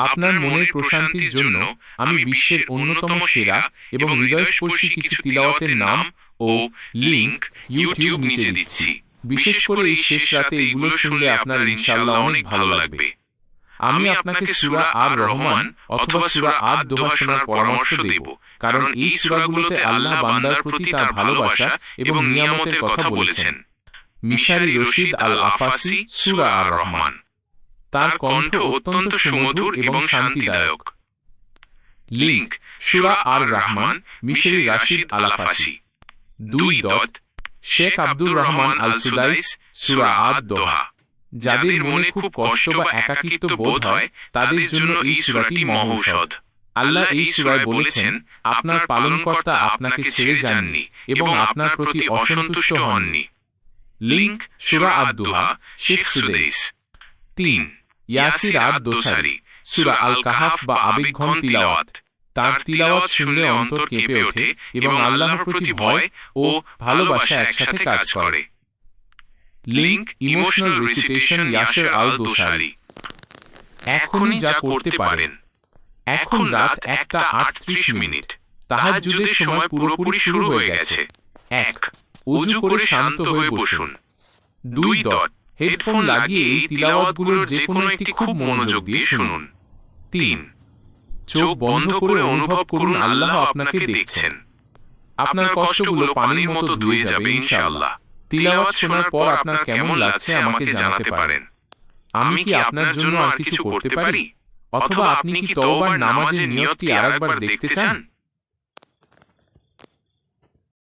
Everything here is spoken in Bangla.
আপনার মনের প্রশান্তির জন্য আমি বিশ্বের অন্যতম সেরা এবং হৃদয়স্পর্শী কিছু তিলাওয়াতের নাম ও লিংক ইউটিউব নিচে দিচ্ছি। বিশেষ করে এই শেষ রাতে এগুলো শুনলে আপনার ইনশাআল্লাহ অনেক ভালো লাগবে। আমি আপনাকে সূরা আর রহমান অথবা সূরা আদ দোহা শোনার পরামর্শ দেব, কারণ এই সূরাগুলোতে আল্লাহ বান্দার প্রতি তার ভালোবাসা এবং নিয়ামতের কথা বলেছেন। মিশারি রশিদ আল আফাসি, সূরা আর রহমান। তার কণ্ঠ অত্যন্ত সুমধুর এবং শান্তিদায়ক। লিংক সূরা আর রহমান, মিশারি রশিদ আল আফাসি। 2. শেখ আব্দুর রহমান আল সুদাইস, সূরা আদ দোহা। যাদের মনে খুব কষ্ট বা একাকিত্ব বোধ হয় তাদের জন্য এই সূরাটি মহৌষধ। আল্লাহ এই সূরায় বলেছেন, আপনার পালনকর্তা আপনাকে ছেড়ে যাননি এবং আপনার প্রতি অসন্তুষ্ট হননি। লিংক সূরা আদ দোহা, শেখ সুদাইস। 3. ইয়াসির আদ দোসারি, সূরা আল কাহাফ বা আবেগঘন তিলাওয়াত। তার তিলাওয়াত শুনলে অন্তর কেঁপে ওঠে এবং আল্লাহর প্রতি ভয় ও ভালোবাসা একসাথে কাজ করে। লিংক ইমোশনাল রিসিটেশন, ইয়াসির আল দোসারি। এখনই যা করতে পারেন। এখন রাত 1:38। তাহাজ্জুদের সময় পুরোপুরি শুরু হয়ে গেছে। 1. ওযু করে শান্ত হয়ে বসুন। 2. হেডফোন লাগিয়ে এই তিলাওয়াতগুলোর যে কোনো একটি খুব মনোযোগ দিয়ে শুনুন। 3. চোখ বন্ধ করে অনুভব করুন আল্লাহ আপনাকে দেখছেন। আপনার কষ্টগুলো পানির মতো ধুয়ে যাবে ইনশাআল্লাহ। তিলাওয়াত শোনার পর আপনার কেমন লাগছে আমাকে জানাতে পারেন। আমি কি আপনার জন্য আর কিছু করতে পারি? অথবা আপনি কি তওবার নামাজের নিয়তটি আরেকবার দেখতে চান?